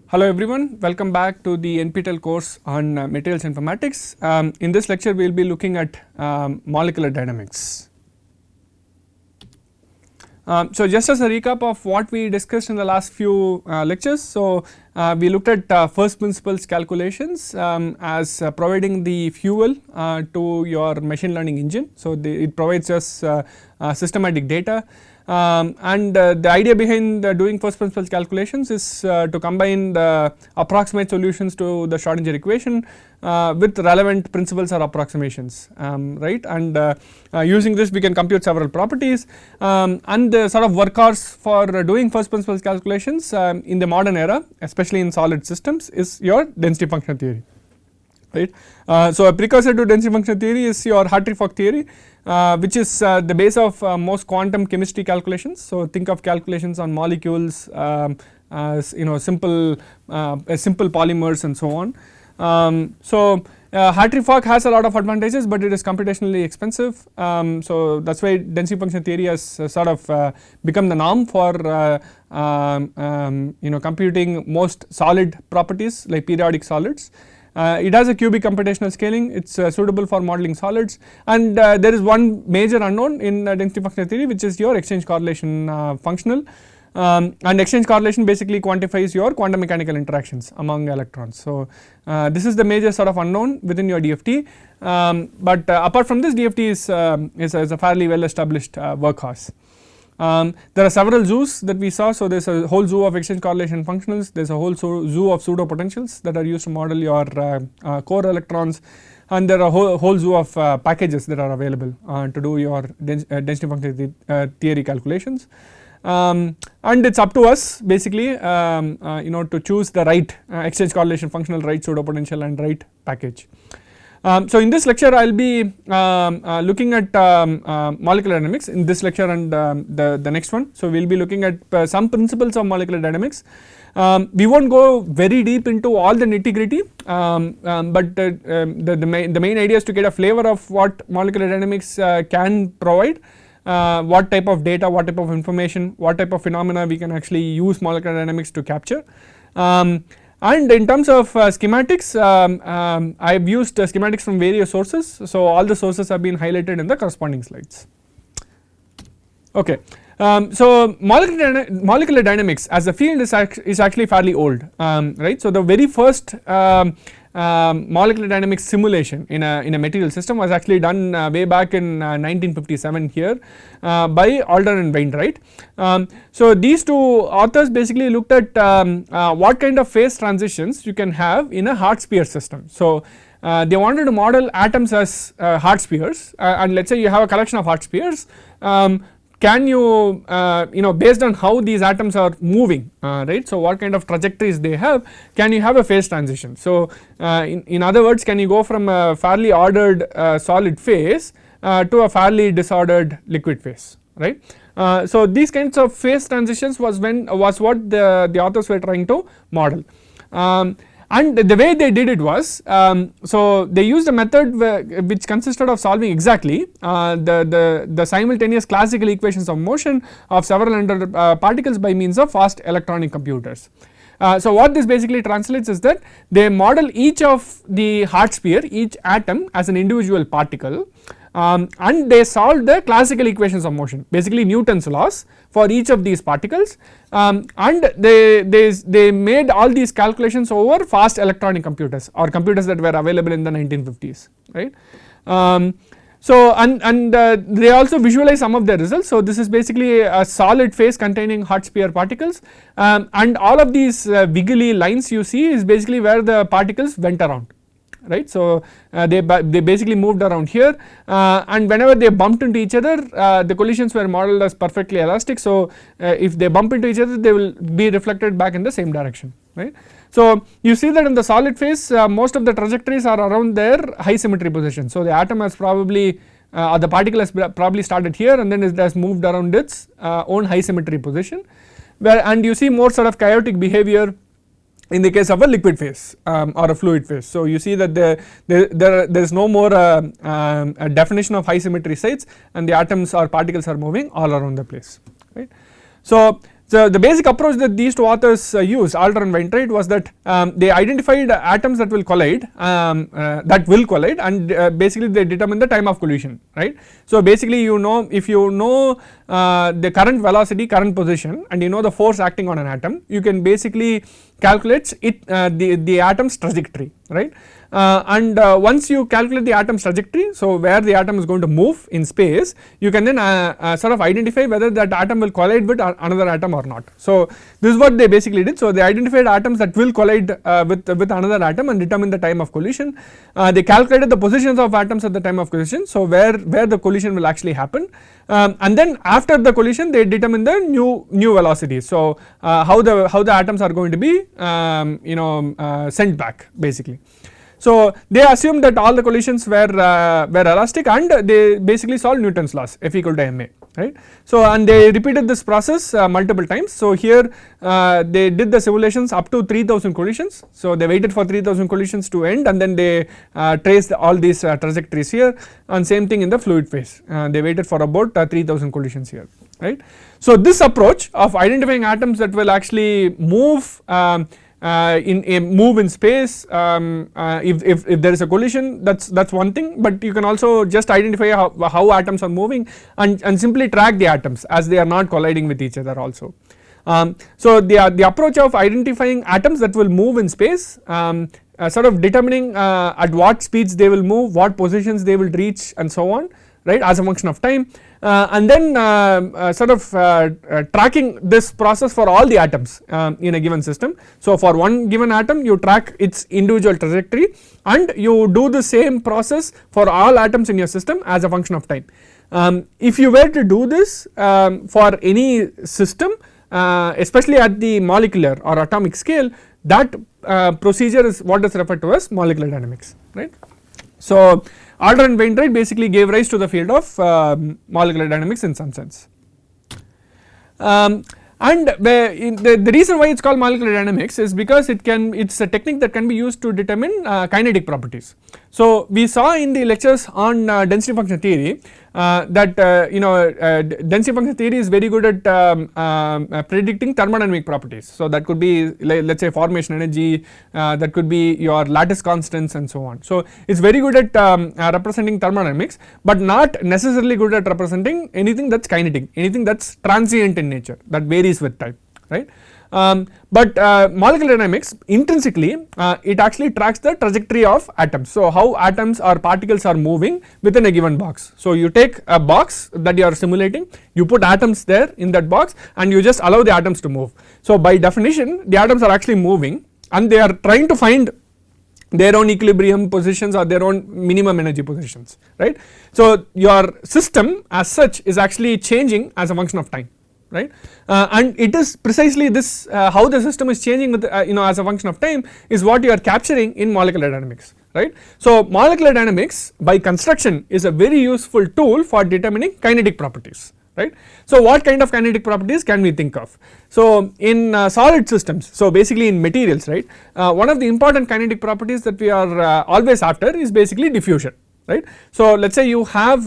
Hello everyone, welcome back to the NPTEL course on materials informatics. In this lecture we will be looking at molecular dynamics. So just as a recap of what we discussed in the last few lectures, so we looked at first principles calculations as providing the fuel to your machine learning engine. So it provides us systematic data. And the idea behind doing first principles calculations is to combine the approximate solutions to the Schrodinger equation with relevant principles or approximations, right, and using this we can compute several properties, and the sort of workhorse for doing first principles calculations in the modern era, especially in solid systems, is your density function theory, right. So a precursor to density function theory is your Hartree-Fock theory, which is the base of most quantum chemistry calculations. So think of calculations on molecules as simple polymers and so on. So Hartree-Fock has a lot of advantages, but it is computationally expensive. So that is why density function theory has sort of become the norm for computing most solid properties like periodic solids. It has a cubic computational scaling, it is suitable for modeling solids, and there is one major unknown in density function theory, which is your exchange correlation functional, and exchange correlation basically quantifies your quantum mechanical interactions among electrons. So this is the major sort of unknown within your DFT, but apart from this, DFT is a fairly well established workhorse. There are several zoos that we saw. So there is a whole zoo of exchange correlation functionals, there is a whole zoo of pseudo potentials that are used to model your core electrons, and there are a whole zoo of packages that are available to do your density function theory calculations, and it is up to us basically to choose the right exchange correlation functional, right pseudo potential and right package. So in this lecture I will be looking at molecular dynamics in this lecture and the next one. So we will be looking at some principles of molecular dynamics. We will not go very deep into all the nitty gritty, but the main idea is to get a flavor of what molecular dynamics can provide, what type of data, what type of information, what type of phenomena we can actually use molecular dynamics to capture. And in terms of schematics, I have used schematics from various sources. So all the sources have been highlighted in the corresponding slides. Okay. So molecular dynamics as a field is actually fairly old, right. So the very first molecular dynamics simulation in a material system was actually done way back in 1957 here by Alder and Wainwright. So these two authors basically looked at what kind of phase transitions you can have in a hard sphere system. So they wanted to model atoms as hard spheres, and let us say you have a collection of hard spheres. Can you based on how these atoms are moving, right, so what kind of trajectories they have, can you have a phase transition. So in other words, can you go from a fairly ordered solid phase to a fairly disordered liquid phase, right. So these kinds of phase transitions was what the authors were trying to model. And the way they did it was, so they used a method which consisted of solving exactly the simultaneous classical equations of motion of several hundred particles by means of fast electronic computers. So what this basically translates is that they model each of the hard sphere, each atom as an individual particle, and they solved the classical equations of motion, basically Newton's laws for each of these particles, and they made all these calculations over fast electronic computers or computers that were available in the 1950s, right. So and they also visualize some of their results. So this is basically a solid phase containing hard sphere particles, and all of these wiggly lines you see is basically where the particles went around, right. So they basically moved around here, and whenever they bumped into each other, the collisions were modeled as perfectly elastic. So if they bump into each other, they will be reflected back in the same direction, right. So you see that in the solid phase, most of the trajectories are around their high symmetry position. So the atom has probably the particle has probably started here and then it has moved around its own high symmetry position, and you see more sort of chaotic behavior in the case of a liquid phase or a fluid phase. So you see that there is no more a definition of high symmetry sites, and the atoms or particles are moving all around the place, right. So So the basic approach that these two authors used, Alder and Wainwright, was that they identified atoms that will collide, and basically they determine the time of collision, right. So basically, you know, if you know the current velocity, current position, and you know the force acting on an atom, you can basically calculate the atom's trajectory, right. Once you calculate the atom's trajectory, so where the atom is going to move in space, you can then sort of identify whether that atom will collide with another atom or not. So this is what they basically did. So they identified atoms that will collide with another atom and determine the time of collision. They calculated the positions of atoms at the time of collision, so where the collision will actually happen, and then after the collision they determine the new velocity. So how the atoms are going to be sent back basically. So they assumed that all the collisions were elastic, and they basically solved Newton's laws, F equal to ma, right. So and they repeated this process multiple times. So here they did the simulations up to 3000 collisions. So they waited for 3000 collisions to end, and then they traced all these trajectories here, and same thing in the fluid phase, they waited for about 3000 collisions here, right. So this approach of identifying atoms that will actually move move in space, if there is a collision, that's one thing, but you can also just identify how atoms are moving and simply track the atoms as they are not colliding with each other also. So the approach of identifying atoms that will move in space, sort of determining at what speeds they will move, what positions they will reach, and so on, right, as a function of time, and then sort of tracking this process for all the atoms in a given system. So for one given atom you track its individual trajectory, and you do the same process for all atoms in your system as a function of time. If you were to do this for any system, especially at the molecular or atomic scale, that procedure is what is referred to as molecular dynamics, right. So Alder and Wainwright basically gave rise to the field of molecular dynamics in some sense. And the reason why it is called molecular dynamics is because it is a technique that can be used to determine kinetic properties. So we saw in the lectures on density function theory that density function theory is very good at predicting thermodynamic properties. So that could be let us say formation energy, that could be your lattice constants, and so on. So it is very good at representing thermodynamics, but not necessarily good at representing anything that is kinetic, anything that is transient in nature, that varies with time, right. But molecular dynamics intrinsically it actually tracks the trajectory of atoms. So how atoms or particles are moving within a given box. So you take a box that you are simulating, you put atoms there in that box, and you just allow the atoms to move. So by definition the atoms are actually moving, and they are trying to find their own equilibrium positions or their own minimum energy positions, right. So your system as such is actually changing as a function of time, right, and it is precisely this how the system is changing with as a function of time is what you are capturing in molecular dynamics, right. So molecular dynamics by construction is a very useful tool for determining kinetic properties, right. So what kind of kinetic properties can we think of? So in solid systems, so basically in materials, right, one of the important kinetic properties that we are always after is basically diffusion, right. So let us say you have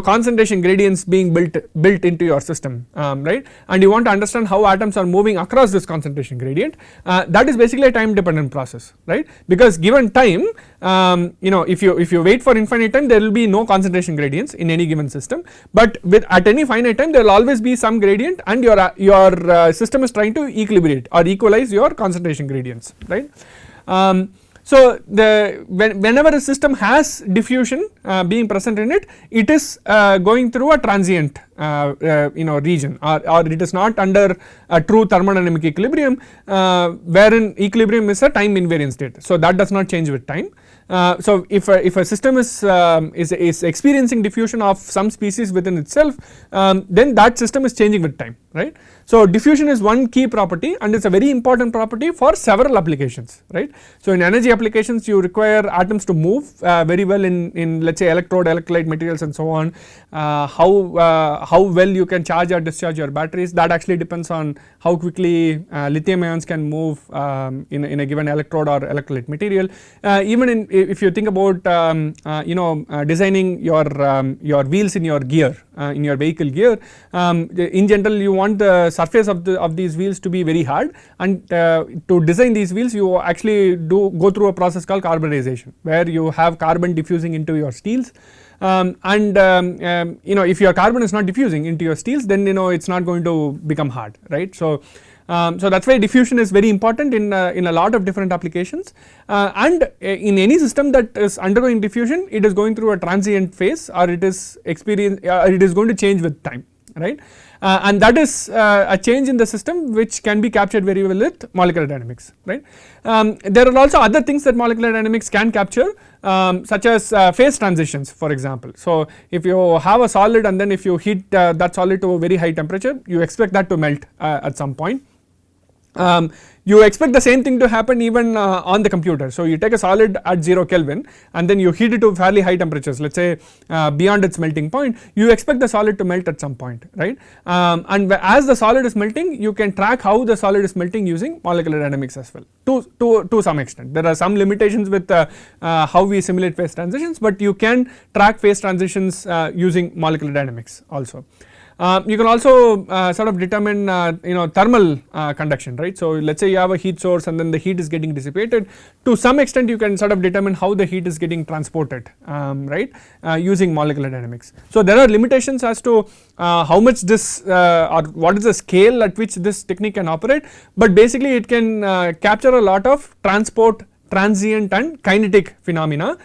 concentration gradients being built into your system, right, and you want to understand how atoms are moving across this concentration gradient, that is basically a time dependent process, right, because given time, if you wait for infinite time, there will be no concentration gradients in any given system, but at any finite time there will always be some gradient, and your system is trying to equilibrate or equalize your concentration gradients, right. So whenever a system has diffusion being present in it, it is going through a transient region, or it is not under a true thermodynamic equilibrium, wherein equilibrium is a time invariant state. So that does not change with time. So if a system is experiencing diffusion of some species within itself, then that system is changing with time, right. So diffusion is one key property, and it is a very important property for several applications, right. So in energy applications you require atoms to move very well in let us say electrode, electrolyte materials, and so on. How well you can charge or discharge your batteries, that actually depends on how quickly lithium ions can move in a given electrode or electrolyte material. Even if you think about designing your wheels in your gear, in your vehicle gear, in general you want the surface of these wheels to be very hard, and to design these wheels you actually go through a process called carbonization, where you have carbon diffusing into your steels. If your carbon is not diffusing into your steels, then it's not going to become hard, right. So that's why diffusion is very important in a lot of different applications, and in any system that is undergoing diffusion, it is going through a transient phase, or it is going to change with time, right. And that is a change in the system which can be captured very well with molecular dynamics, right. There are also other things that molecular dynamics can capture, such as phase transitions, for example. So if you have a solid and then if you heat that solid to a very high temperature, you expect that to melt at some point. You expect the same thing to happen even on the computer. So you take a solid at 0 Kelvin and then you heat it to fairly high temperatures, let us say beyond its melting point, you expect the solid to melt at some point, right. And as the solid is melting, you can track how the solid is melting using molecular dynamics as well, to some extent. There are some limitations with how we simulate phase transitions, but you can track phase transitions using molecular dynamics also. You can also sort of determine thermal conduction, right. So let us say you have a heat source and then the heat is getting dissipated. To some extent you can sort of determine how the heat is getting transported, right, using molecular dynamics. So there are limitations as to how much this or what is the scale at which this technique can operate, but basically it can capture a lot of transport, transient and kinetic phenomena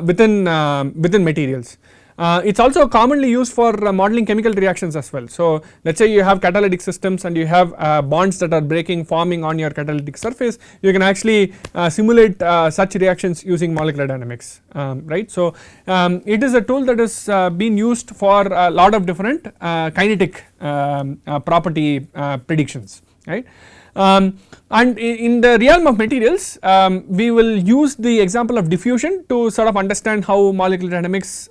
within materials. It is also commonly used for modeling chemical reactions as well. So let us say you have catalytic systems and you have bonds that are forming on your catalytic surface, you can actually simulate such reactions using molecular dynamics, right. So it is a tool that is being used for a lot of different kinetic property predictions, right. And in the realm of materials, we will use the example of diffusion to sort of understand how molecular dynamics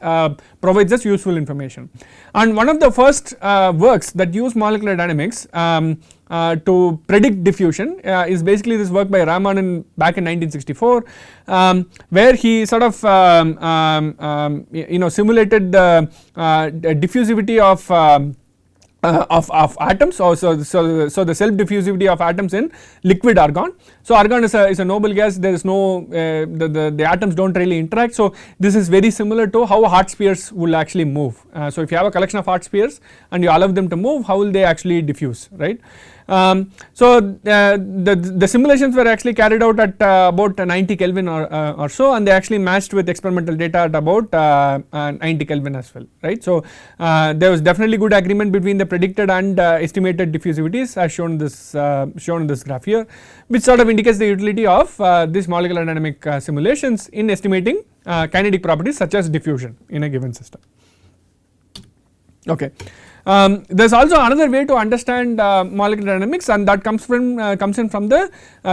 provides us useful information. And one of the first works that use molecular dynamics to predict diffusion is basically this work by Ramanan back in 1964, where he sort of simulated the diffusivity of atoms, so the self diffusivity of atoms in liquid argon. So argon is a noble gas, there is no the atoms do not really interact. So this is very similar to how hot spheres will actually move. So if you have a collection of hot spheres and you allow them to move, how will they actually diffuse, right. So the simulations were actually carried out at about 90 Kelvin or so, and they actually matched with experimental data at about 90 Kelvin as well, right. So there was definitely good agreement between the predicted and estimated diffusivities as shown in this graph here, which sort of indicates the utility of these molecular dynamic simulations in estimating kinetic properties such as diffusion in a given system. Okay. There is also another way to understand molecular dynamics, and that comes in from the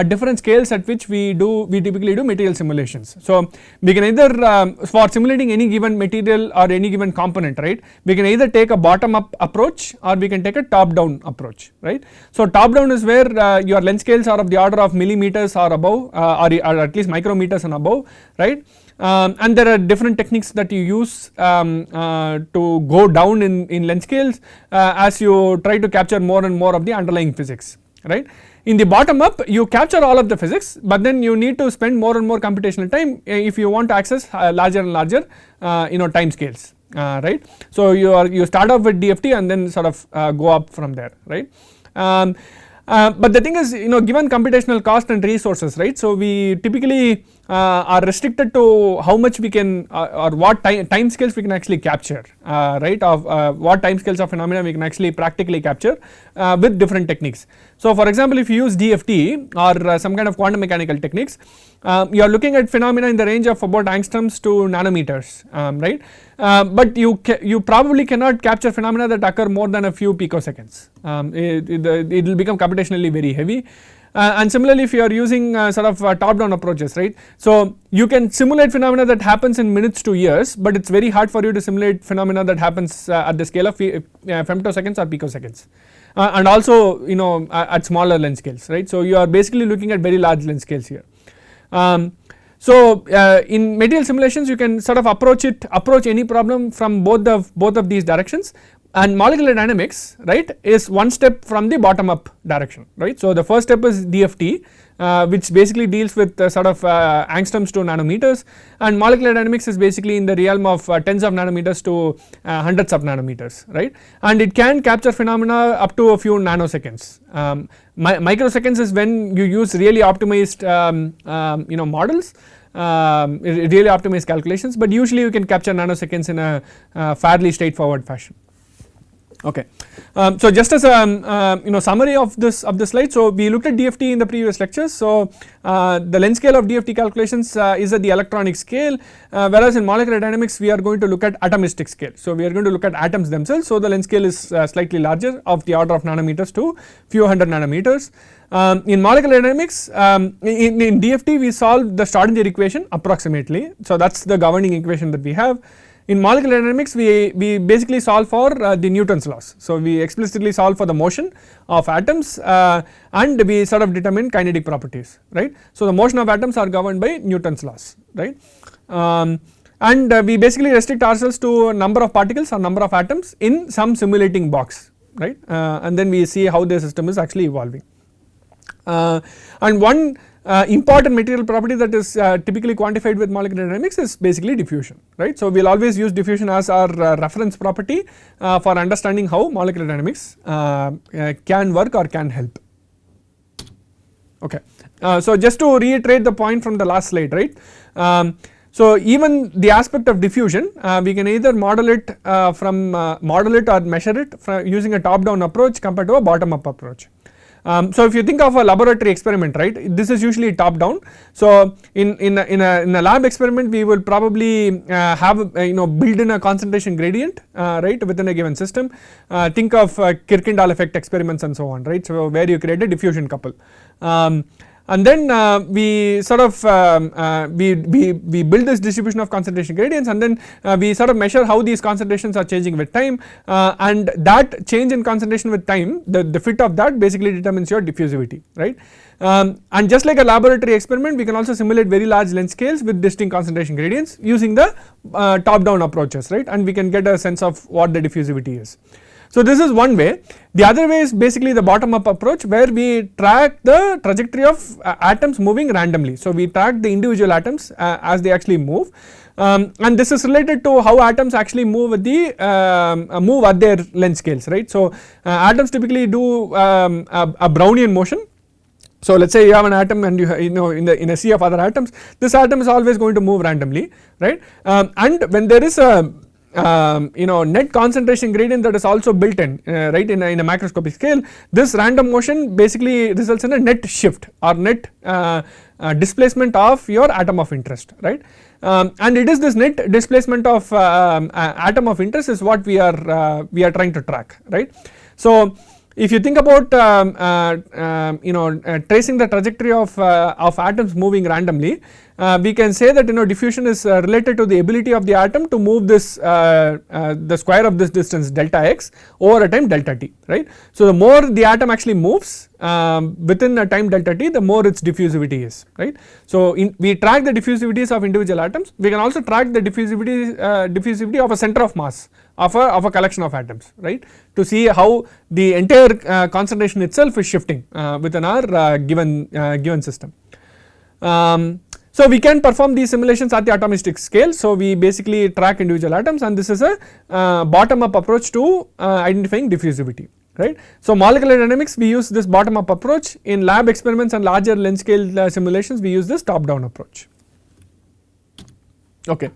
different scales at which we typically do material simulations. So we can either for simulating any given material or any given component, right, we can either take a bottom up approach or we can take a top down approach, right. So top down is where your length scales are of the order of millimeters or above, or at least micrometers and above, right. And there are different techniques that you use to go down in length scales as you try to capture more and more of the underlying physics, right. In the bottom up you capture all of the physics, but then you need to spend more and more computational time if you want to access larger and larger time scales, right. So you start off with DFT and then sort of go up from there, right. But the thing is, given computational cost and resources, right, so we typically are restricted to how much we can or what time scales we can actually capture, right, of what time scales of phenomena we can actually practically capture with different techniques. So for example, if you use DFT or some kind of quantum mechanical techniques, you are looking at phenomena in the range of about angstroms to nanometers, right, but you probably cannot capture phenomena that occur more than a few picoseconds. It will become computationally very heavy. And similarly, if you are using sort of top down approaches, right, so you can simulate phenomena that happens in minutes to years, but it is very hard for you to simulate phenomena that happens at the scale of femtoseconds or picoseconds, and also at smaller length scales, right. So you are basically looking at very large length scales here. So in material simulations you can sort of approach any problem from both of these directions, And molecular dynamics, right, is one step from the bottom up direction, right. So the first step is DFT, which basically deals with sort of angstroms to nanometers, and molecular dynamics is basically in the realm of tens of nanometers to hundreds of nanometers, right, and it can capture phenomena up to a few nanoseconds. Microseconds is when you use really optimized models, really optimized calculations, but usually you can capture nanoseconds in a fairly straightforward fashion. Okay, so just as a summary of this slide, so we looked at DFT in the previous lectures. So the length scale of DFT calculations is at the electronic scale, whereas in molecular dynamics we are going to look at atomistic scale. So we are going to look at atoms themselves. So the length scale is slightly larger, of the order of nanometers to few hundred nanometers. In molecular dynamics, in DFT we solve the Schrodinger equation approximately. So that is the governing equation that we have. In molecular dynamics we basically solve for the Newton's laws. So we explicitly solve for the motion of atoms and we sort of determine kinetic properties, right. So the motion of atoms are governed by Newton's laws, right, and we basically restrict ourselves to a number of particles or number of atoms in some simulating box, right, and then we see how the system is actually evolving. And one important material property that is typically quantified with molecular dynamics is basically diffusion, right. So we will always use diffusion as our reference property for understanding how molecular dynamics can work or can help. Okay, so just to reiterate the point from the last slide, right. So even the aspect of diffusion we can either model it or measure it from using a top down approach compared to a bottom up approach. So if you think of a laboratory experiment, right, this is usually top down. So in a lab experiment we will probably have build in a concentration gradient, right, within a given system. Think of Kirkendall effect experiments and so on, right, so where you create a diffusion couple. And then we sort of we build this distribution of concentration gradients, and then we sort of measure how these concentrations are changing with time, and that change in concentration with time, the fit of that basically determines your diffusivity, right. And just like a laboratory experiment, we can also simulate very large length scales with distinct concentration gradients using the top down approaches, right, and we can get a sense of what the diffusivity is. So this is one way. The other way is basically the bottom up approach, where we track the trajectory of atoms moving randomly. So we track the individual atoms as they actually move, and this is related to how atoms actually move at their length scales, right. So atoms typically do a Brownian motion. So let us say you have an atom and in a sea of other atoms, this atom is always going to move randomly, right, and when there is a net concentration gradient that is also built in, right, in a macroscopic scale, this random motion basically results in a net shift or net displacement of your atom of interest, right, and it is this net displacement of atom of interest is what we are trying to track, right. So if you think about tracing the trajectory of atoms moving randomly, we can say that diffusion is related to the ability of the atom to move this the square of this distance delta x over a time delta t, right. So the more the atom actually moves within a time delta t, the more its diffusivity is, right. So we track the diffusivities of individual atoms. We can also track the diffusivity of a center of mass of a collection of atoms, right, to see how the entire concentration itself is shifting within our given system. So we can perform these simulations at the atomistic scale. So we basically track individual atoms, and this is a bottom up approach to identifying diffusivity, right. So molecular dynamics we use this bottom up approach. In lab experiments and larger length scale simulations we use this top down approach. Okay.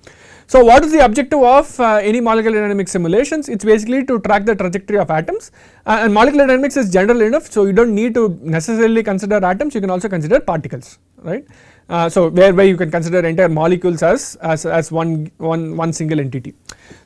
So what is the objective of any molecular dynamics simulations? It is basically to track the trajectory of atoms, and molecular dynamics is general enough, so you do not need to necessarily consider atoms, you can also consider particles, right. So whereby you can consider entire molecules as one single entity.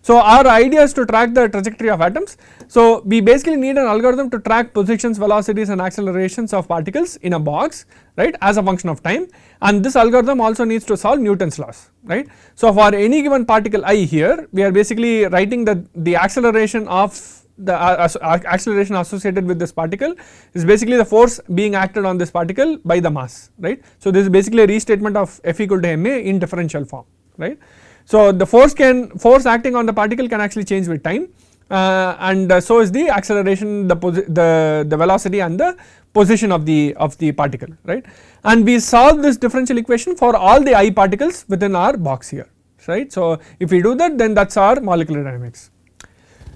So our idea is to track the trajectory of atoms. So we basically need an algorithm to track positions, velocities and accelerations of particles in a box, right, as a function of time, and this algorithm also needs to solve Newton's laws, right. So for any given particle I here, we are basically writing the acceleration of the acceleration associated with this particle is basically the force being acted on this particle by the mass, right. So this is basically a restatement of F equal to ma in differential form, right. So the force acting on the particle can actually change with time, and so is the acceleration, the velocity and the position of the particle, right. And we solve this differential equation for all the I particles within our box here, right. So if we do that, then that is our molecular dynamics.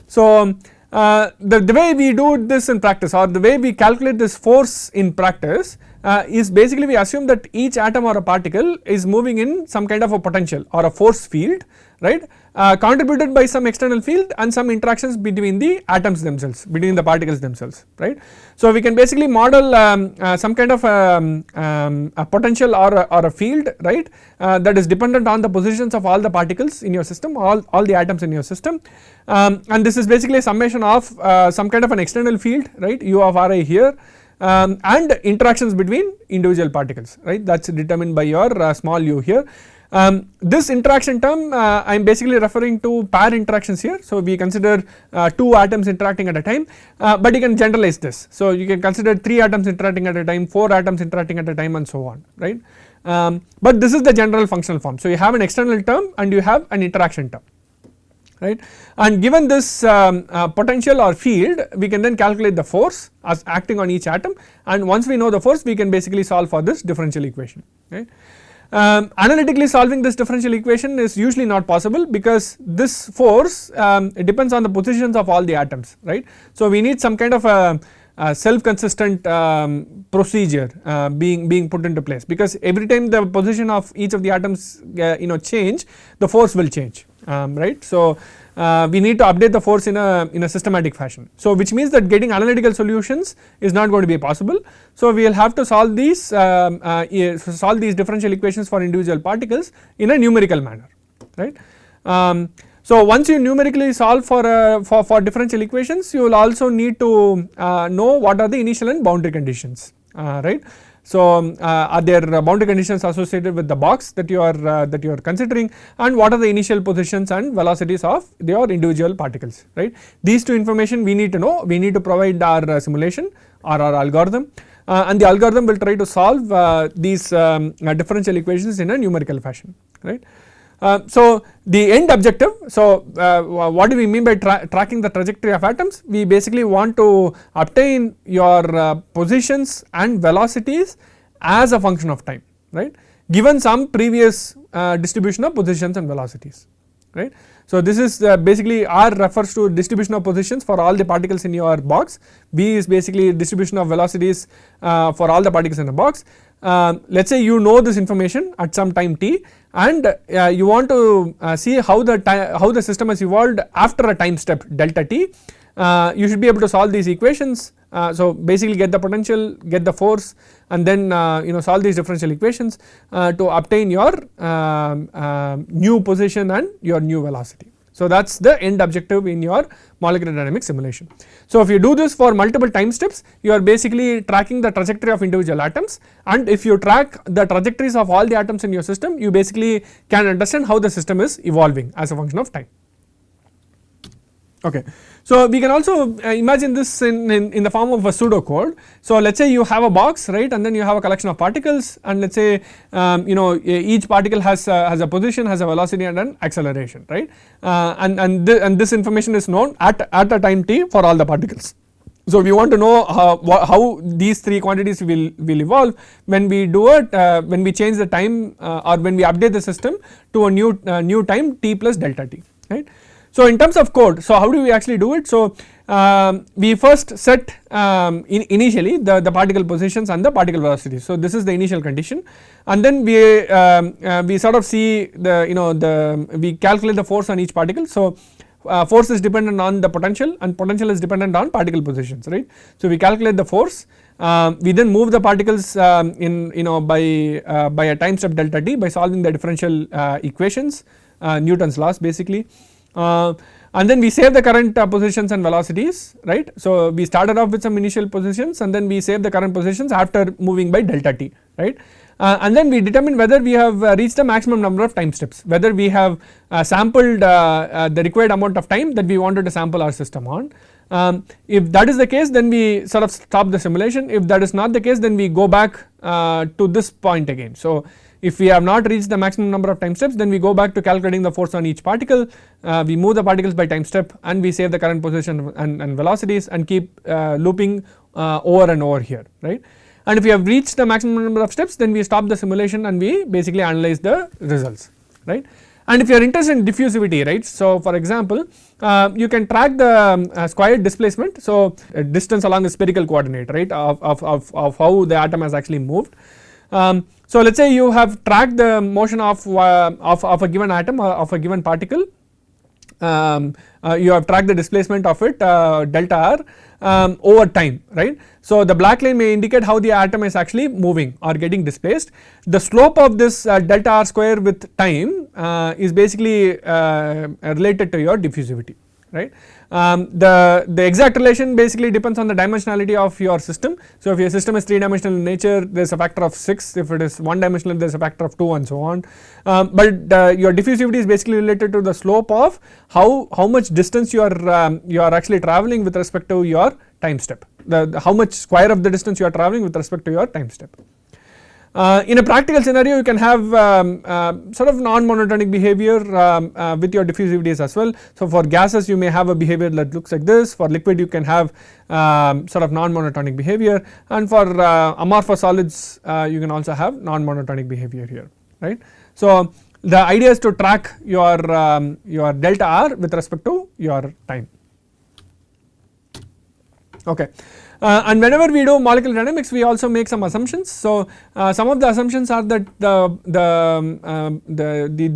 So the way we do this in practice, or the way we calculate this force in practice, is basically we assume that each atom or a particle is moving in some kind of a potential or a force field, right, contributed by some external field and some interactions between the atoms themselves, between the particles themselves, right. So we can basically model some kind of a potential or a field, right, that is dependent on the positions of all the particles in your system, all the atoms in your system, and this is basically a summation of some kind of an external field, right, U of Ri here, and interactions between individual particles, right, that is determined by your small u here. This interaction term I am basically referring to pair interactions here. So we consider 2 atoms interacting at a time, but you can generalize this. So you can consider 3 atoms interacting at a time, 4 atoms interacting at a time, and so on, right. But this is the general functional form. So you have an external term and you have an interaction term, right, and given this potential or field, we can then calculate the force as acting on each atom, and once we know the force, we can basically solve for this differential equation, right. Analytically solving this differential equation is usually not possible because this force it depends on the positions of all the atoms, right. So we need some kind of a self consistent procedure being put into place, because every time the position of each of the atoms change, the force will change, right. So we need to update the force in a systematic fashion. So which means that getting analytical solutions is not going to be possible. So we will have to solve these differential equations for individual particles in a numerical manner, right. So once you numerically solve for differential equations, you will also need to know what are the initial and boundary conditions, right. So are there boundary conditions associated with the box that you are considering, and what are the initial positions and velocities of your individual particles, right. These 2 information we need to know. We need to provide our simulation or our algorithm, and the algorithm will try to solve these differential equations in a numerical fashion, right. So the end objective, so what do we mean by tracking the trajectory of atoms? We basically want to obtain your positions and velocities as a function of time, right, given some previous distribution of positions and velocities, right. So this is basically R refers to distribution of positions for all the particles in your box, B is basically distribution of velocities for all the particles in the box. Let us say you know this information at some time t, and you want to see how the system has evolved after a time step delta t. You should be able to solve these equations. So basically get the potential, get the force, and then solve these differential equations to obtain your new position and your new velocity. So that is the end objective in your molecular dynamics simulation. So if you do this for multiple time steps, you are basically tracking the trajectory of individual atoms, and if you track the trajectories of all the atoms in your system, you basically can understand how the system is evolving as a function of time. Okay. So we can also imagine this in the form of a pseudocode. So let us say you have a box, right, and then you have a collection of particles, and let us say each particle has a position, has a velocity and an acceleration, right, and this information is known at a time t for all the particles. So we want to know how these 3 quantities will evolve when we do it, when we change the time or when we update the system to a new time t plus delta t, right. So in terms of code, so how do we actually do it? So we first set initially the particle positions and the particle velocities. So this is the initial condition, and then we sort of see we calculate the force on each particle. So force is dependent on the potential, and potential is dependent on particle positions, right. So we calculate the force. We then move the particles by a time step delta t by solving the differential equations, Newton's laws basically. And then we save the current positions and velocities, right. So we started off with some initial positions, and then we save the current positions after moving by delta t, right. And then we determine whether we have reached the maximum number of time steps, whether we have sampled the required amount of time that we wanted to sample our system on. If that is the case, then we sort of stop the simulation. If that is not the case, then we go back to this point again. So if we have not reached the maximum number of time steps, then we go back to calculating the force on each particle, we move the particles by time step, and we save the current position and velocities and keep looping over and over here, right. And if we have reached the maximum number of steps, then we stop the simulation and we basically analyze the results, right. And if you are interested in diffusivity, right, so for example you can track the squared displacement, so distance along the spherical coordinate, right, of how the atom has actually moved. So let us say you have tracked the motion of a given atom or of a given particle, you have tracked the displacement of it delta r over time, right. So the black line may indicate how the atom is actually moving or getting displaced. The slope of this delta r square with time is basically related to your diffusivity, right. The exact relation basically depends on the dimensionality of your system. So if your system is 3 dimensional in nature, there is a factor of 6, if it is 1 dimensional there is a factor of 2 and so on, but your diffusivity is basically related to the slope of how much distance you are actually travelling with respect to your time step, how much square of the distance you are travelling with respect to your time step. In a practical scenario, you can have sort of non-monotonic behavior with your diffusivities as well. So for gases you may have a behavior that looks like this, for liquid you can have sort of non-monotonic behavior, and for amorphous solids you can also have non-monotonic behavior here, right. So the idea is to track your delta r with respect to your time. Okay. And whenever we do molecular dynamics, we also make some assumptions. So some of the assumptions are that the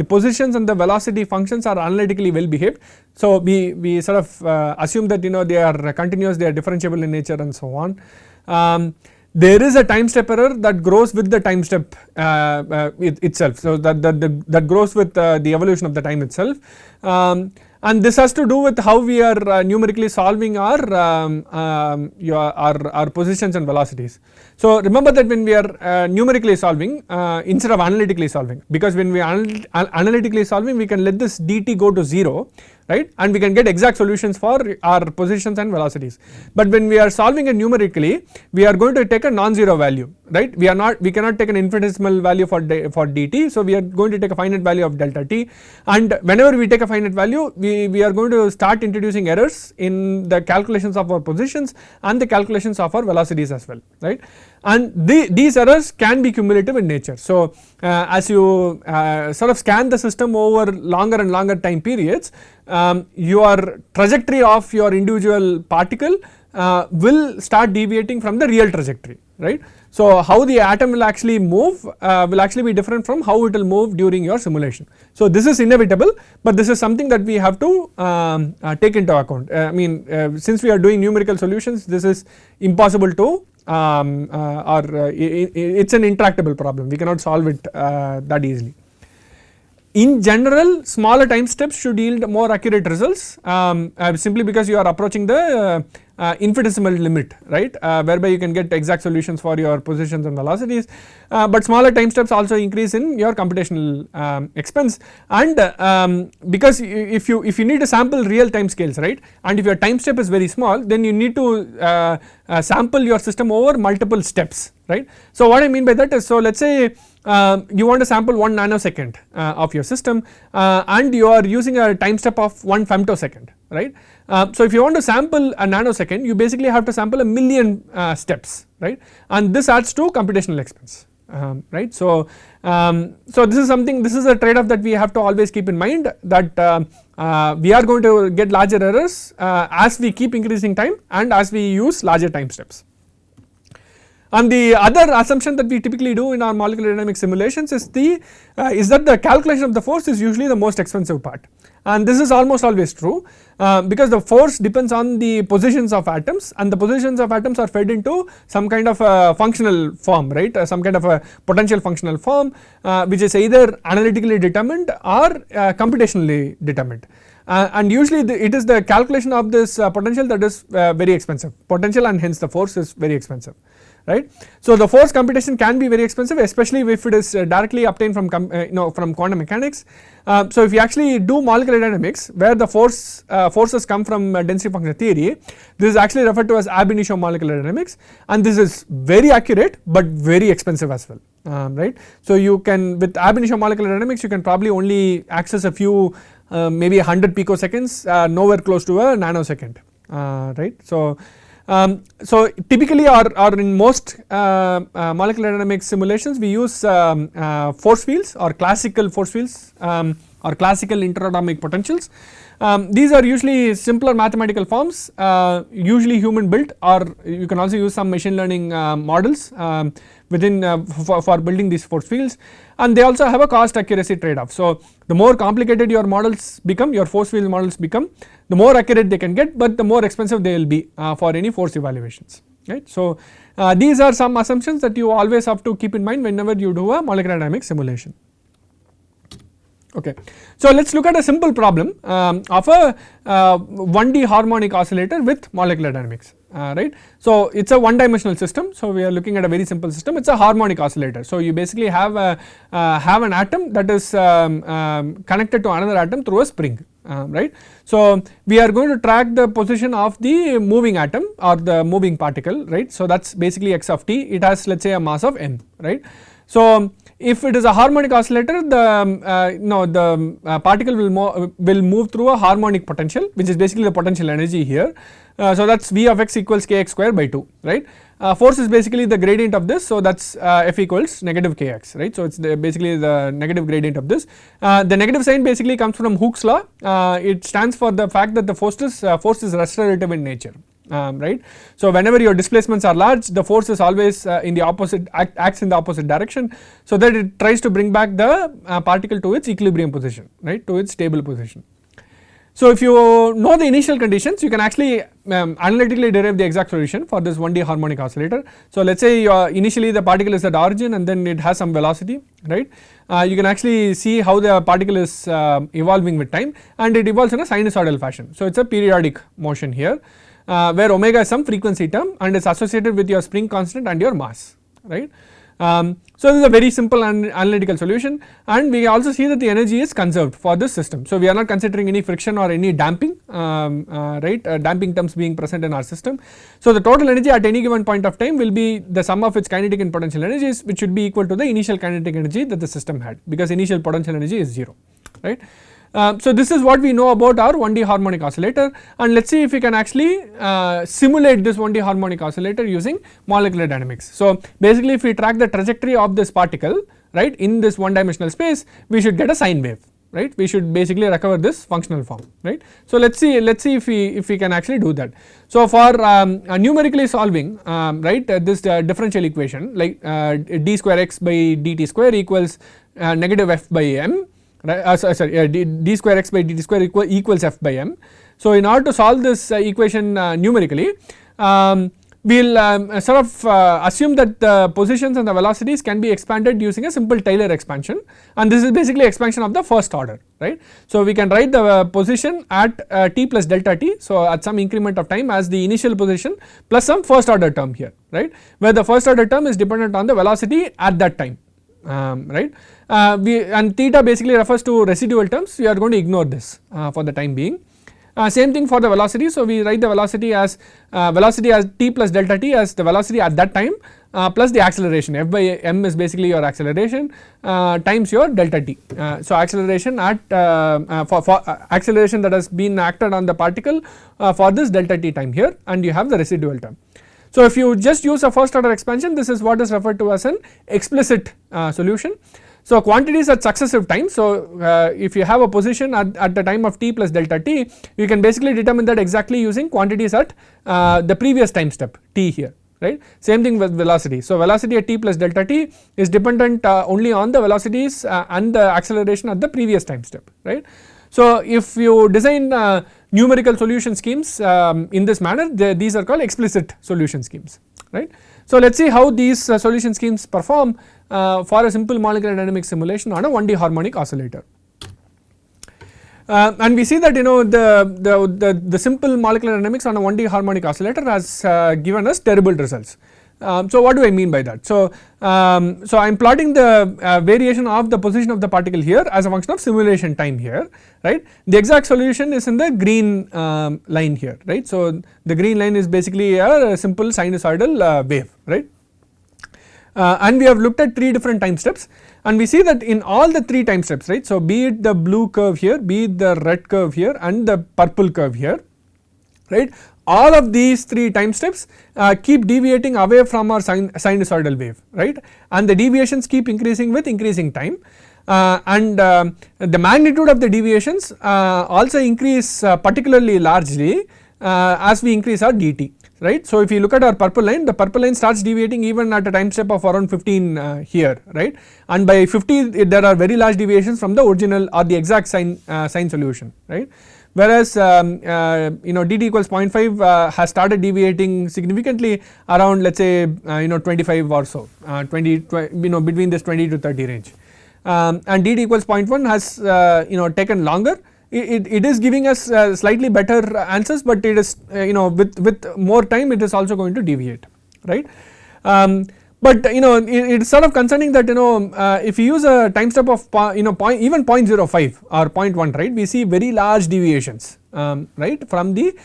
positions and the velocity functions are analytically well behaved. So we sort of assume that they are continuous, they are differentiable in nature and so on. There is a time step error that grows with the time step itself. So that grows with the evolution of the time itself. And this has to do with how we are numerically solving our positions and velocities. So remember that when we are numerically solving instead of analytically solving, because when we are analytically solving we can let this dt go to 0, right, and we can get exact solutions for our positions and velocities. But when we are solving it numerically, we are going to take a non-zero value, right, we cannot take an infinitesimal value for dt, so we are going to take a finite value of delta t, and whenever we take a finite value we are going to start introducing errors in the calculations of our positions and the calculations of our velocities as well, right. And these errors can be cumulative in nature. So as you sort of scan the system over longer and longer time periods, your trajectory of your individual particle will start deviating from the real trajectory, right. So how the atom will actually move will actually be different from how it will move during your simulation. So this is inevitable, but this is something that we have to take into account. I mean since we are doing numerical solutions, this is impossible to it's an intractable problem, we cannot solve it that easily. In general, smaller time steps should yield more accurate results simply because you are approaching the infinitesimal limit, right, whereby you can get exact solutions for your positions and velocities, but smaller time steps also increase in your computational expense, and because if you need to sample real time scales, right, and if your time step is very small, then you need to sample your system over multiple steps, right. So what I mean by that is, so let us say you want to sample 1 nanosecond of your system and you are using a time step of 1 femtosecond, right. So if you want to sample a nanosecond, you basically have to sample a million steps, right, and this adds to computational expense, right. So this is something, this is a trade off that we have to always keep in mind, that we are going to get larger errors as we keep increasing time and as we use larger time steps. And the other assumption that we typically do in our molecular dynamics simulations is that the calculation of the force is usually the most expensive part, and this is almost always true because the force depends on the positions of atoms, and the positions of atoms are fed into some kind of a functional form, right, some kind of a potential functional form which is either analytically determined or computationally determined. And usually it is the calculation of this potential that is very expensive, potential, and hence the force is very expensive, right. So the force computation can be very expensive, especially if it is directly obtained from from quantum mechanics. So if you actually do molecular dynamics where the forces come from density function theory, this is actually referred to as ab initio molecular dynamics, and this is very accurate but very expensive as well, right. So you can, with ab initio molecular dynamics, you can probably only access a few maybe 100 picoseconds, nowhere close to a nanosecond, right. So typically or in most molecular dynamics simulations we use force fields or classical force fields or classical interatomic potentials. These are usually simpler mathematical forms, usually human built, or you can also use some machine learning models within for building these force fields, and they also have a cost accuracy trade off. So the more complicated your models become, your force field models become, the more accurate they can get, but the more expensive they will be for any force evaluations, right. So these are some assumptions that you always have to keep in mind whenever you do a molecular dynamics simulation. Okay. So let us look at a simple problem of a 1D harmonic oscillator with molecular dynamics, right. So it is a one dimensional system, so we are looking at a very simple system. It is a harmonic oscillator. So you basically have an atom that is connected to another atom through a spring, right. So we are going to track the position of the moving atom or the moving particle, right. So that is basically x of t. It has, let us say, a mass of m, right. So if it is a harmonic oscillator, the particle will move through a harmonic potential, which is basically the potential energy here. So that is V of x equals kx square by 2, right. Force is basically the gradient of this, so that is F equals negative kx, right. So it is basically the negative gradient of this. The negative sign basically comes from Hooke's law. It stands for the fact that the force is restorative in nature. Right. So whenever your displacements are large, the force is always in the opposite, acts in the opposite direction, so that it tries to bring back the particle to its equilibrium position, right, to its stable position. So if you know the initial conditions, you can actually analytically derive the exact solution for this 1D harmonic oscillator. So let us say initially the particle is at origin and then it has some velocity, right. You can actually see how the particle is evolving with time, and it evolves in a sinusoidal fashion. So it is a periodic motion here, where omega is some frequency term and is associated with your spring constant and your mass, right. So this is a very simple analytical solution, and we also see that the energy is conserved for this system. So we are not considering any friction or any damping, right, damping terms being present in our system. So the total energy at any given point of time will be the sum of its kinetic and potential energies, which should be equal to the initial kinetic energy that the system had, because initial potential energy is 0, right. So this is what we know about our 1D harmonic oscillator, and let us see if we can actually simulate this 1D harmonic oscillator using molecular dynamics. So basically if we track the trajectory of this particle, right, in this one dimensional space, we should get a sine wave, right. We should basically recover this functional form, right. So let us see if we can actually do that. So for numerically solving, right, this differential equation like d square x by dt square equals negative f by m, right, d square x by dt square equals f by m. So in order to solve this equation numerically, we will sort of assume that the positions and the velocities can be expanded using a simple Taylor expansion, and this is basically expansion of the first order, right. So we can write the position at t plus delta t, so at some increment of time, as the initial position plus some first order term here, right, where the first order term is dependent on the velocity at that time, right. And theta basically refers to residual terms. We are going to ignore this for the time being. Same thing for the velocity. So we write the velocity as t plus delta t as the velocity at that time plus the acceleration. F by m is basically your acceleration times your delta t. So acceleration at for acceleration that has been acted on the particle for this delta t time here, and you have the residual term. So if you just use a first order expansion, this is what is referred to as an explicit solution. So quantities at successive times, so if you have a position at the time of t plus delta t, you can basically determine that exactly using quantities at the previous time step t here, right. Same thing with velocity. So velocity at t plus delta t is dependent only on the velocities and the acceleration at the previous time step, right. So if you design numerical solution schemes in this manner, these are called explicit solution schemes, right. So let us see how these solution schemes perform for a simple molecular dynamics simulation on a 1D harmonic oscillator. And we see that the simple molecular dynamics on a 1D harmonic oscillator has given us terrible results. So what do I mean by that? So I am plotting the variation of the position of the particle here as a function of simulation time here, right. The exact solution is in the green line here, right. So the green line is basically a simple sinusoidal wave, right. And we have looked at 3 different time steps, and we see that in all the 3 time steps, right. So be it the blue curve here, be it the red curve here and the purple curve here, right. All of these 3 time steps keep deviating away from our sinusoidal wave, right, and the deviations keep increasing with increasing time, and the magnitude of the deviations also increase particularly largely as we increase our dt, right. So if you look at our purple line, the purple line starts deviating even at a time step of around 15 here, right, and by 50 there are very large deviations from the original or the exact sine solution, right. Whereas dt equals 0.5 has started deviating significantly around, let us say 25 or so, 20 between this 20 to 30 range, and dt equals 0.1 has taken longer. It is giving us slightly better answers, but it is with more time it is also going to deviate, right. But it is sort of concerning that if you use a time step of even 0.05 or 0.1, right, we see very large deviations, right, from the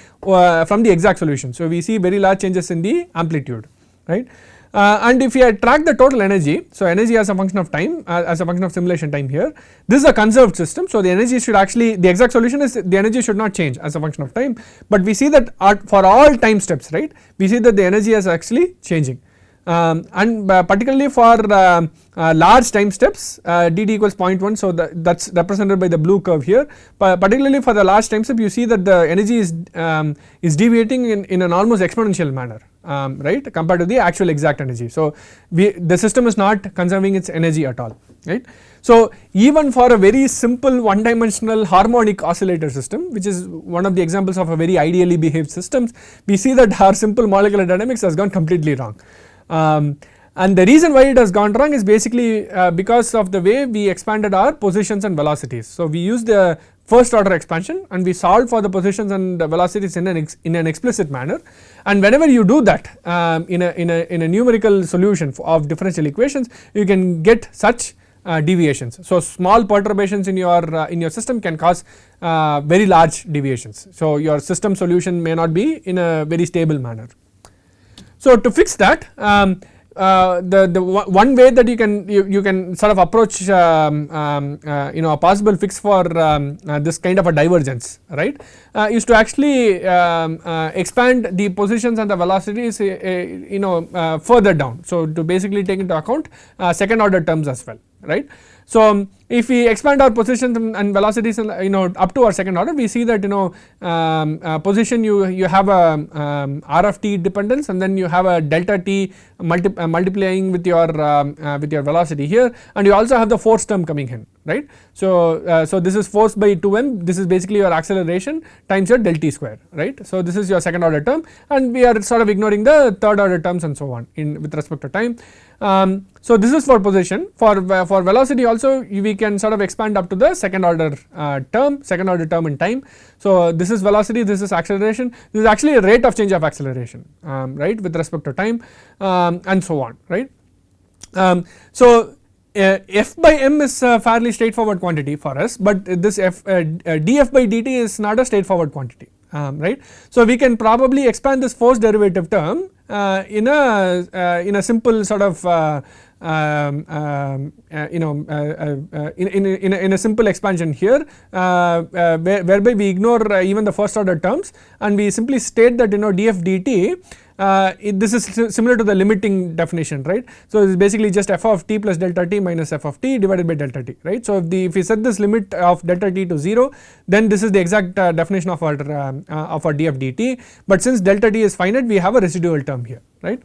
exact solution. So we see very large changes in the amplitude, right. And if you track the total energy, so energy as a function of time, as a function of simulation time here, this is a conserved system. So the energy should actually, the exact solution is the energy should not change as a function of time, but we see that for all time steps, right, we see that the energy is actually changing. And particularly for large time steps, dt equals 0.1, so that is represented by the blue curve here. Particularly for the large time step, you see that the energy is deviating in an almost exponential manner, right, compared to the actual exact energy. So the system is not conserving its energy at all, right. So even for a very simple one dimensional harmonic oscillator system, which is one of the examples of a very ideally behaved systems, we see that our simple molecular dynamics has gone completely wrong. And the reason why it has gone wrong is basically because of the way we expanded our positions and velocities. So we used the first order expansion and we solved for the positions and the velocities in an explicit manner, and whenever you do that in a numerical solution of differential equations, you can get such deviations. So small perturbations in your system can cause very large deviations. So your system solution may not be in a very stable manner. So to fix that, the one way that you can sort of approach a possible fix for this kind of a divergence, right, is to actually expand the positions and the velocities further down. So to basically take into account second order terms as well, right. So if we expand our positions and velocities up to our second order, we see that position you have a r of t dependence, and then you have a delta t multiplying with your velocity here, and you also have the force term coming in, right. So so this is force by 2m, this is basically your acceleration times your del t square, right. So this is your second order term, and we are sort of ignoring the third order terms and so on with respect to time. So this is for position. For velocity also we can sort of expand up to the second order term in time. So this is velocity, this is acceleration, this is actually a rate of change of acceleration, right, with respect to time, and so on, right. So f by m is a fairly straightforward quantity for us, but this df by dt is not a straightforward quantity, right. So we can probably expand this force derivative term in a simple sort of in a simple expansion here, whereby we ignore even the first order terms, and we simply state that df dt, this is similar to the limiting definition, right. So it is basically just f of t plus delta t minus f of t divided by delta t, right. So if we set this limit of delta t to 0, then this is the exact definition of our df dt, but since delta t is finite, we have a residual term here, right.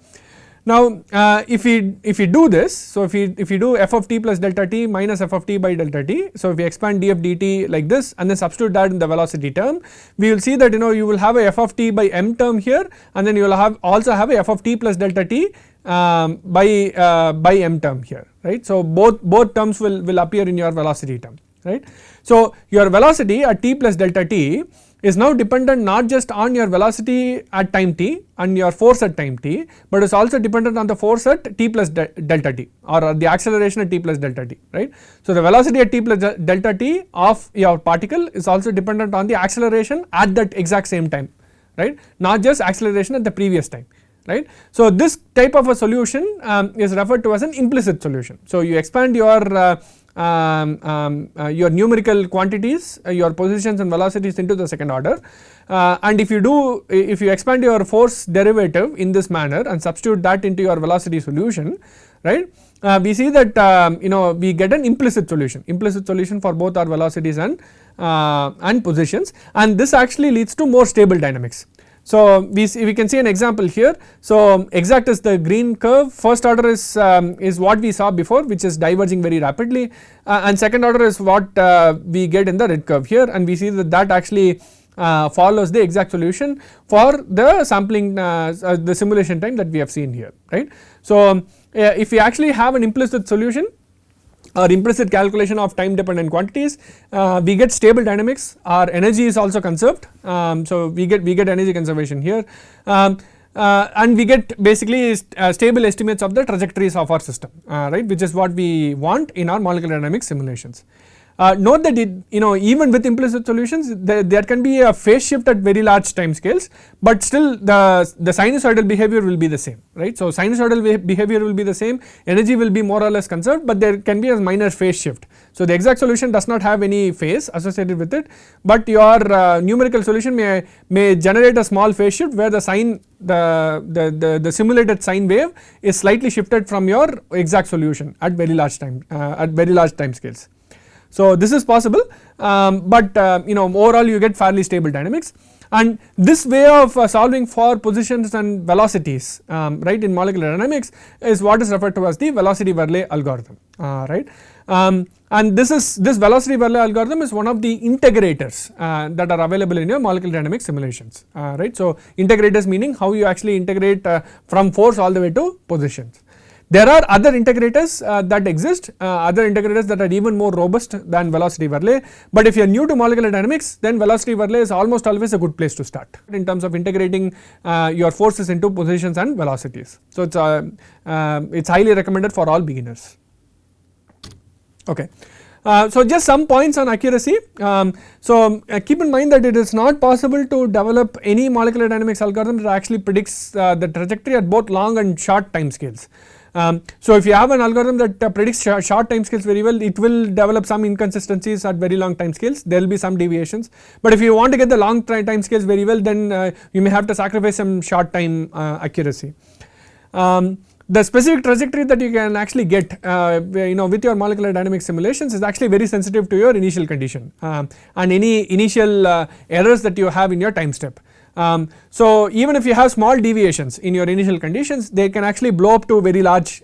Now if we do this, so if we do f of t plus delta t minus f of t by delta t, so if we expand df dt like this and then substitute that in the velocity term, we will see that you will have a f of t by m term here, and then you will also have a f of t plus delta t by m term here, right. So both terms will appear in your velocity term, right. So your velocity at t plus delta t is now dependent not just on your velocity at time t and your force at time t, but is also dependent on the force at t plus delta t, or the acceleration at t plus delta t, right. So, the velocity at t plus delta t of your particle is also dependent on the acceleration at that exact same time, right, not just acceleration at the previous time, right. So, this type of a solution is referred to as an implicit solution. So, you expand your numerical quantities, your positions and velocities into the second order, and if you expand your force derivative in this manner and substitute that into your velocity solution, right, we see that we get an implicit solution for both our velocities and positions, and this actually leads to more stable dynamics. So, we can see an example here. So, exact is the green curve, first order is what we saw before, which is diverging very rapidly, and second order is what we get in the red curve here, and we see that actually follows the exact solution for the sampling the simulation time that we have seen here, right. So, if we actually have an implicit solution or implicit calculation of time dependent quantities, we get stable dynamics, our energy is also conserved. So, we get energy conservation here, and we get basically stable estimates of the trajectories of our system, right, which is what we want in our molecular dynamics simulations. Note that even with implicit solutions there can be a phase shift at very large time scales, but still the sinusoidal behavior will be the same, right. So, sinusoidal behavior will be the same, energy will be more or less conserved, but there can be a minor phase shift. So, the exact solution does not have any phase associated with it, but your numerical solution may generate a small phase shift where the simulated sine wave is slightly shifted from your exact solution at very large time scales. So, this is possible, but overall you get fairly stable dynamics, and this way of solving for positions and velocities, right, in molecular dynamics is what is referred to as the velocity-Verlet algorithm, right. And this velocity-Verlet algorithm is one of the integrators that are available in your molecular dynamics simulations, right. So, integrators meaning how you actually integrate from force all the way to positions. There are other integrators that exist, other integrators that are even more robust than velocity-Verlet, but if you are new to molecular dynamics, then velocity-Verlet is almost always a good place to start in terms of integrating your forces into positions and velocities. So, it's highly recommended for all beginners. Okay. So, just some points on accuracy. Keep in mind that it is not possible to develop any molecular dynamics algorithm that actually predicts the trajectory at both long and short time scales. So, if you have an algorithm that predicts short time scales very well, it will develop some inconsistencies at very long time scales, there will be some deviations, but if you want to get the long time scales very well, then you may have to sacrifice some short time accuracy. The specific trajectory that you can actually get with your molecular dynamics simulations is actually very sensitive to your initial condition and any initial errors that you have in your time step. So, even if you have small deviations in your initial conditions, they can actually blow up to very large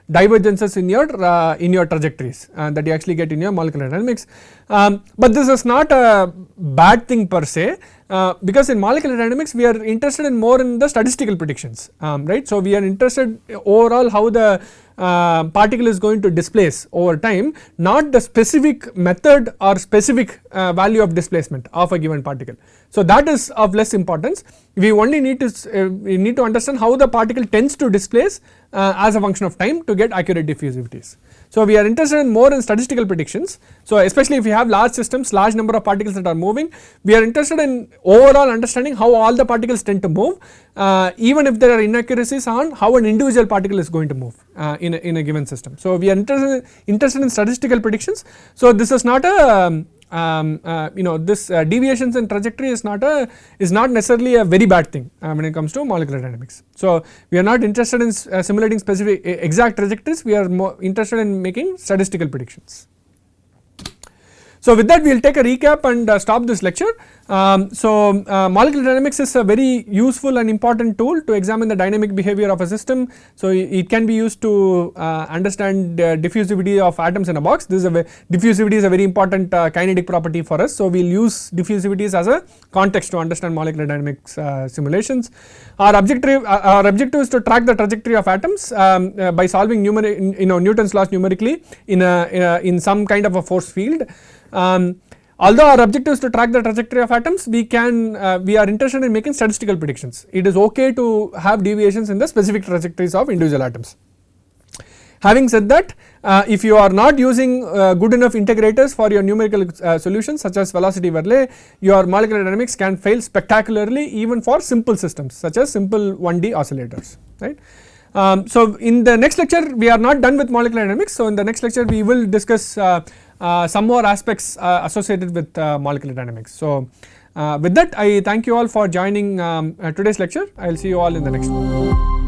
divergences in your trajectories that you actually get in your molecular dynamics. But this is not a bad thing per se, because in molecular dynamics we are interested in more in the statistical predictions, right. So, we are interested overall how the particle is going to displace over time, not the specific method or specific value of displacement of a given particle. So, that is of less importance. We only need to understand how the particle tends to displace as a function of time to get accurate diffusivities. So, we are interested more in statistical predictions. So, especially if you have large systems, large number of particles that are moving, we are interested in overall understanding how all the particles tend to move, even if there are inaccuracies on how an individual particle is going to move in a given system. So, we are interested in statistical predictions. So, this is not a this deviations in trajectory is not necessarily a very bad thing when it comes to molecular dynamics. So, we are not interested in simulating specific exact trajectories, we are more interested in making statistical predictions. So, with that we will take a recap and stop this lecture. Molecular dynamics is a very useful and important tool to examine the dynamic behavior of a system. So, it can be used to understand diffusivity of atoms in a box. Diffusivity is a very important kinetic property for us. So, we will use diffusivities as a context to understand molecular dynamics simulations. Our objective is to track the trajectory of atoms by solving Newton's laws numerically in some kind of a force field. although our objective is to track the trajectory of atoms, we are interested in making statistical predictions. It is okay to have deviations in the specific trajectories of individual atoms. Having said that, if you are not using good enough integrators for your numerical solutions such as velocity Verlet, your molecular dynamics can fail spectacularly even for simple systems such as simple 1D oscillators, right. So in the next lecture we are not done with molecular dynamics, so in the next lecture we will discuss some more aspects associated with molecular dynamics. So with that I thank you all for joining today's lecture. I will see you all in the next one.